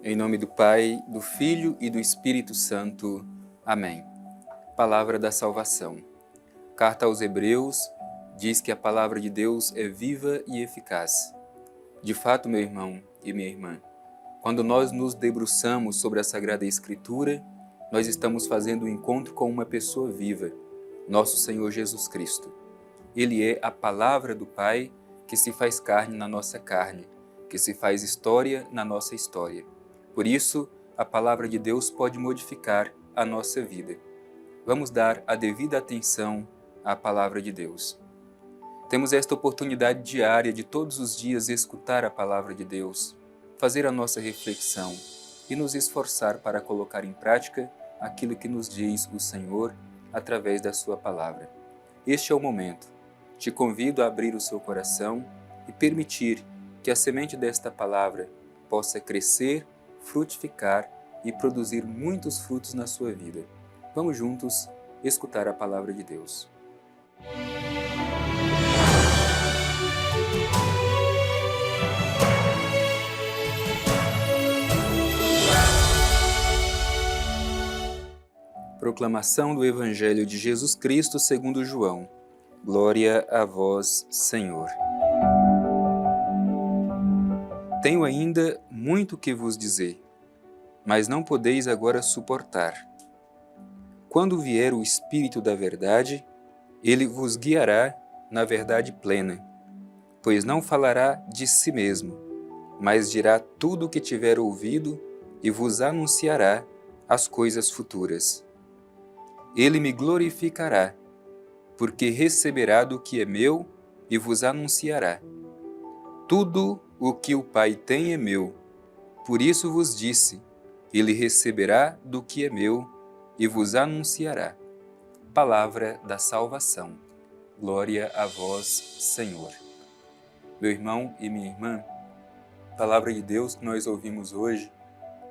Em nome do Pai, do Filho e do Espírito Santo. Amém. Palavra da salvação. Carta aos Hebreus diz que a palavra de Deus é viva e eficaz. De fato, meu irmão e minha irmã, quando nós nos debruçamos sobre a Sagrada Escritura, nós estamos fazendo um encontro com uma pessoa viva, nosso Senhor Jesus Cristo. Ele é a palavra do Pai que se faz carne na nossa carne, que se faz história na nossa história. Por isso, a palavra de Deus pode modificar a nossa vida. Vamos dar a devida atenção à palavra de Deus. Temos esta oportunidade diária de todos os dias escutar a palavra de Deus, fazer a nossa reflexão e nos esforçar para colocar em prática aquilo que nos diz o Senhor através da sua palavra. Este é o momento. Te convido a abrir o seu coração e permitir que a semente desta palavra possa crescer, frutificar e produzir muitos frutos na sua vida. Vamos juntos escutar a palavra de Deus. Proclamação do Evangelho de Jesus Cristo segundo João. Glória a vós, Senhor. Tenho ainda muito que vos dizer, mas não podeis agora suportar. Quando vier o Espírito da verdade, ele vos guiará na verdade plena, pois não falará de si mesmo, mas dirá tudo o que tiver ouvido e vos anunciará as coisas futuras. Ele me glorificará, porque receberá do que é meu e vos anunciará. Tudo o que o Pai tem é meu, por isso vos disse, ele receberá do que é meu e vos anunciará. Palavra da salvação. Glória a vós, Senhor. Meu irmão e minha irmã, a palavra de Deus que nós ouvimos hoje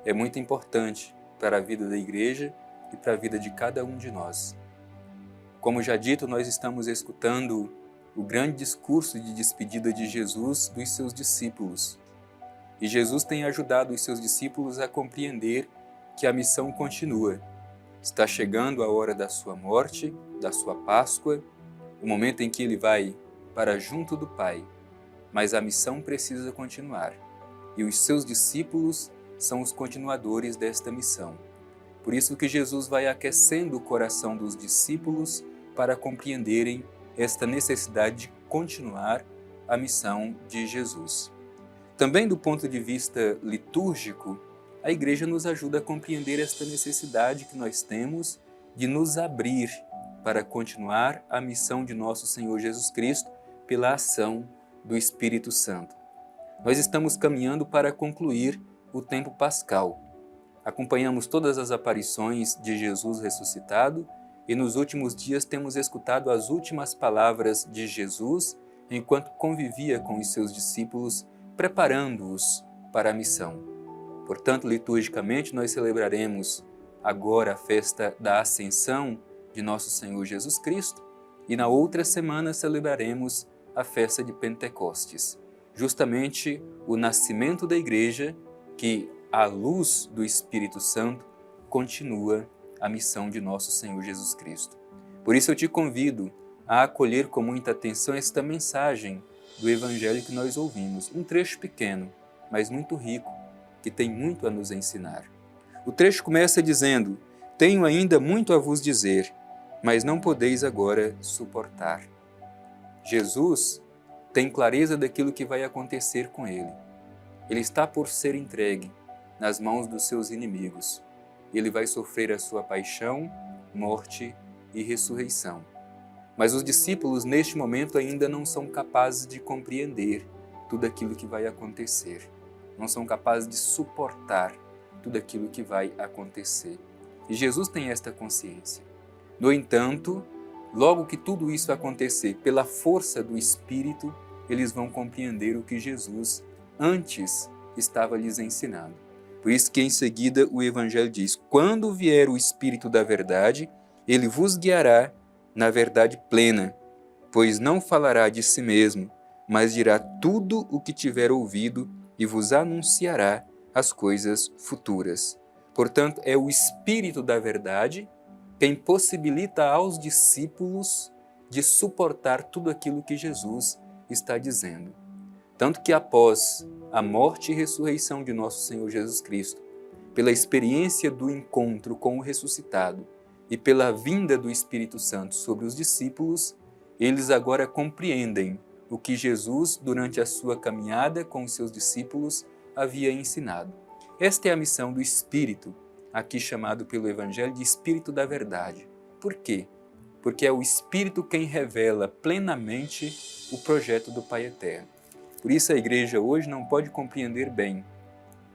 é muito importante para a vida da igreja e para a vida de cada um de nós. Como já dito, nós estamos escutando o grande discurso de despedida de Jesus dos seus discípulos. E Jesus tem ajudado os seus discípulos a compreender que a missão continua. Está chegando a hora da sua morte, da sua Páscoa, o momento em que ele vai para junto do Pai. Mas a missão precisa continuar. E os seus discípulos são os continuadores desta missão. Por isso que Jesus vai aquecendo o coração dos discípulos para compreenderem esta necessidade de continuar a missão de Jesus. Também do ponto de vista litúrgico, a Igreja nos ajuda a compreender esta necessidade que nós temos de nos abrir para continuar a missão de nosso Senhor Jesus Cristo pela ação do Espírito Santo. Nós estamos caminhando para concluir o tempo pascal. Acompanhamos todas as aparições de Jesus ressuscitado e nos últimos dias temos escutado as últimas palavras de Jesus enquanto convivia com os seus discípulos, preparando-os para a missão. Portanto, liturgicamente, nós celebraremos agora a festa da Ascensão de nosso Senhor Jesus Cristo e na outra semana celebraremos a festa de Pentecostes, justamente o nascimento da Igreja que, à luz do Espírito Santo, continua a missão de nosso Senhor Jesus Cristo. Por isso eu te convido a acolher com muita atenção esta mensagem do Evangelho que nós ouvimos, um trecho pequeno, mas muito rico, que tem muito a nos ensinar. O trecho começa dizendo: tenho ainda muito a vos dizer, mas não podeis agora suportar. Jesus tem clareza daquilo que vai acontecer com ele. Ele está por ser entregue nas mãos dos seus inimigos. Ele vai sofrer a sua paixão, morte e ressurreição. Mas os discípulos, neste momento, ainda não são capazes de compreender tudo aquilo que vai acontecer. Não são capazes de suportar tudo aquilo que vai acontecer. E Jesus tem esta consciência. No entanto, logo que tudo isso acontecer, pela força do Espírito, eles vão compreender o que Jesus antes estava lhes ensinando. Por isso que em seguida o Evangelho diz: quando vier o Espírito da verdade, ele vos guiará na verdade plena, pois não falará de si mesmo, mas dirá tudo o que tiver ouvido e vos anunciará as coisas futuras. Portanto, é o Espírito da verdade quem possibilita aos discípulos de suportar tudo aquilo que Jesus está dizendo. Tanto que após a morte e ressurreição de nosso Senhor Jesus Cristo, pela experiência do encontro com o ressuscitado e pela vinda do Espírito Santo sobre os discípulos, eles agora compreendem o que Jesus, durante a sua caminhada com os seus discípulos, havia ensinado. Esta é a missão do Espírito, aqui chamado pelo Evangelho de Espírito da Verdade. Por quê? Porque é o Espírito quem revela plenamente o projeto do Pai Eterno. Por isso a Igreja hoje não pode compreender bem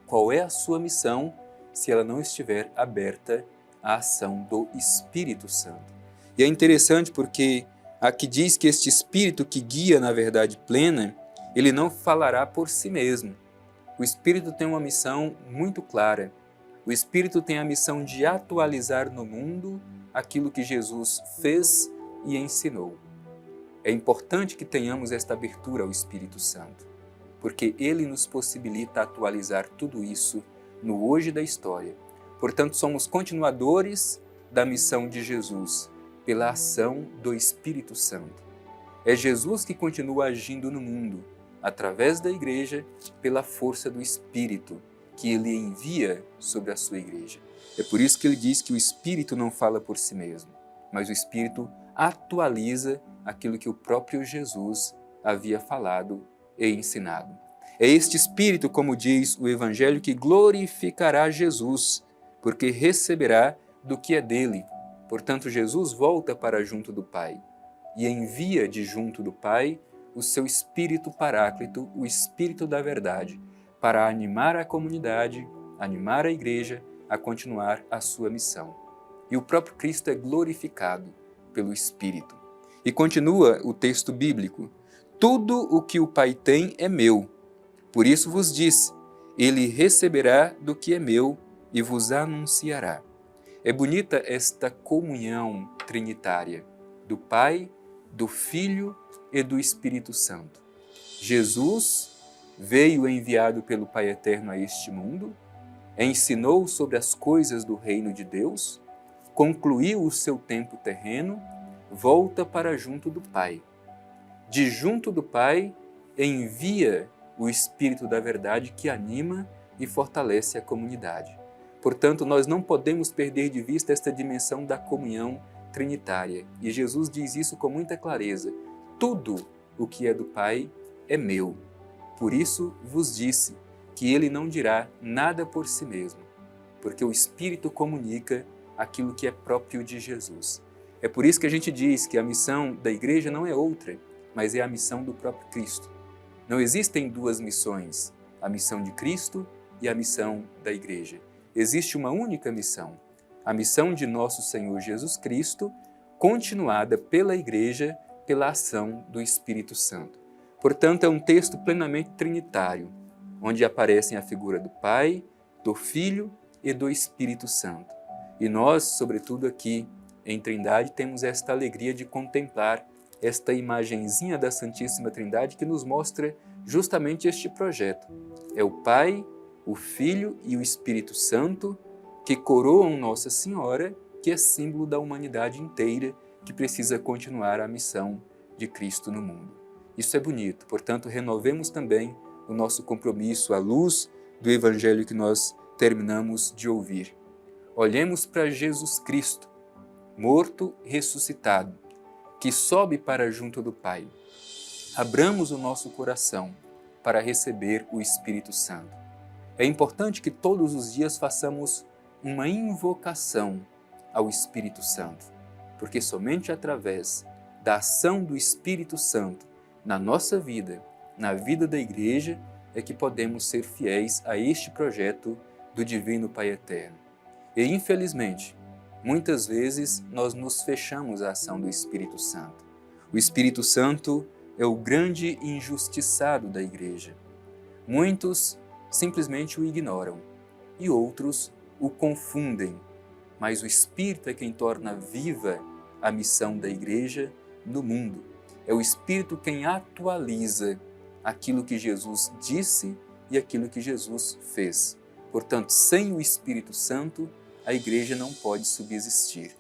qual é a sua missão se ela não estiver aberta à ação do Espírito Santo. E é interessante porque aqui diz que este Espírito que guia na verdade plena, ele não falará por si mesmo. O Espírito tem uma missão muito clara. O Espírito tem a missão de atualizar no mundo aquilo que Jesus fez e ensinou. É importante que tenhamos esta abertura ao Espírito Santo, porque ele nos possibilita atualizar tudo isso no hoje da história. Portanto, somos continuadores da missão de Jesus, pela ação do Espírito Santo. É Jesus que continua agindo no mundo, através da Igreja, pela força do Espírito, que ele envia sobre a sua Igreja. É por isso que ele diz que o Espírito não fala por si mesmo, mas o Espírito atualiza aquilo que o próprio Jesus havia falado e ensinado. É este Espírito, como diz o Evangelho, que glorificará Jesus, porque receberá do que é dele. Portanto, Jesus volta para junto do Pai e envia de junto do Pai o seu Espírito Paráclito, o Espírito da Verdade, para animar a comunidade, animar a Igreja a continuar a sua missão. E o próprio Cristo é glorificado pelo Espírito. E continua o texto bíblico: tudo o que o Pai tem é meu. Por isso vos disse, ele receberá do que é meu e vos anunciará. É bonita esta comunhão trinitária do Pai, do Filho e do Espírito Santo. Jesus veio enviado pelo Pai Eterno a este mundo, ensinou sobre as coisas do reino de Deus, concluiu o seu tempo terreno, volta para junto do Pai. De junto do Pai, envia o Espírito da Verdade que anima e fortalece a comunidade. Portanto, nós não podemos perder de vista esta dimensão da comunhão trinitária. E Jesus diz isso com muita clareza: tudo o que é do Pai é meu. Por isso vos disse que ele não dirá nada por si mesmo, porque o Espírito comunica aquilo que é próprio de Jesus. É por isso que a gente diz que a missão da Igreja não é outra, mas é a missão do próprio Cristo. Não existem duas missões, a missão de Cristo e a missão da Igreja. Existe uma única missão, a missão de nosso Senhor Jesus Cristo, continuada pela Igreja, pela ação do Espírito Santo. Portanto, é um texto plenamente trinitário, onde aparecem a figura do Pai, do Filho e do Espírito Santo. E nós, sobretudo aqui em Trindade, temos esta alegria de contemplar esta imagenzinha da Santíssima Trindade que nos mostra justamente este projeto. É o Pai, o Filho e o Espírito Santo que coroam Nossa Senhora, que é símbolo da humanidade inteira que precisa continuar a missão de Cristo no mundo. Isso é bonito, portanto, renovemos também o nosso compromisso à luz do Evangelho que nós terminamos de ouvir. Olhemos para Jesus Cristo, morto e ressuscitado, que sobe para junto do Pai. Abramos o nosso coração para receber o Espírito Santo. É importante que todos os dias façamos uma invocação ao Espírito Santo, porque somente através da ação do Espírito Santo na nossa vida, na vida da Igreja, é que podemos ser fiéis a este projeto do Divino Pai Eterno. E, infelizmente, muitas vezes nós nos fechamos à ação do Espírito Santo. O Espírito Santo é o grande injustiçado da Igreja. Muitos simplesmente o ignoram e outros o confundem, mas o Espírito é quem torna viva a missão da Igreja no mundo. É o Espírito quem atualiza aquilo que Jesus disse e aquilo que Jesus fez. Portanto, sem o Espírito Santo, a Igreja não pode subsistir.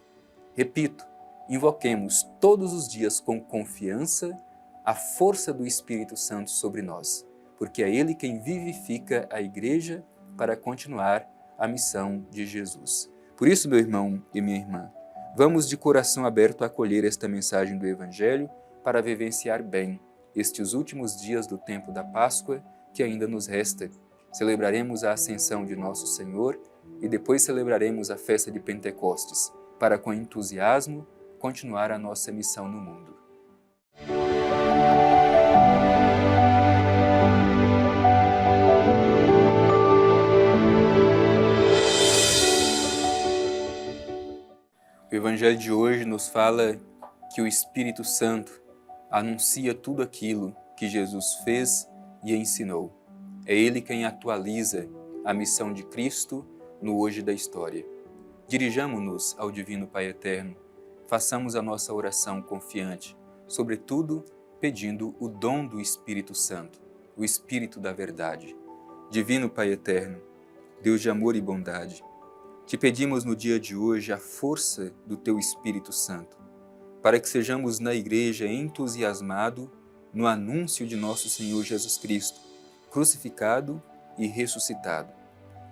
Repito, invoquemos todos os dias com confiança a força do Espírito Santo sobre nós, porque é Ele quem vivifica a Igreja para continuar a missão de Jesus. Por isso, meu irmão e minha irmã, vamos de coração aberto acolher esta mensagem do Evangelho para vivenciar bem estes últimos dias do tempo da Páscoa que ainda nos resta. Celebraremos a ascensão de nosso Senhor e depois celebraremos a festa de Pentecostes, para com entusiasmo continuar a nossa missão no mundo. O Evangelho de hoje nos fala que o Espírito Santo anuncia tudo aquilo que Jesus fez e ensinou. É Ele quem atualiza a missão de Cristo no hoje da história. Dirijamo-nos ao Divino Pai Eterno, façamos a nossa oração confiante, sobretudo pedindo o dom do Espírito Santo, o Espírito da verdade. Divino Pai Eterno, Deus de amor e bondade, te pedimos no dia de hoje a força do Teu Espírito Santo, para que sejamos na Igreja entusiasmados no anúncio de nosso Senhor Jesus Cristo, crucificado e ressuscitado.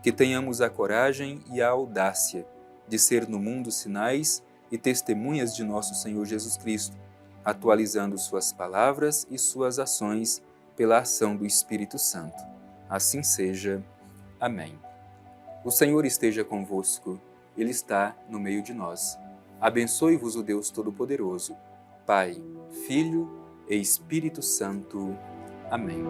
Que tenhamos a coragem e a audácia de ser no mundo sinais e testemunhas de nosso Senhor Jesus Cristo, atualizando suas palavras e suas ações pela ação do Espírito Santo. Assim seja. Amém. O Senhor esteja convosco, Ele está no meio de nós. Abençoe-vos o Deus Todo-Poderoso, Pai, Filho e Espírito Santo. Amém.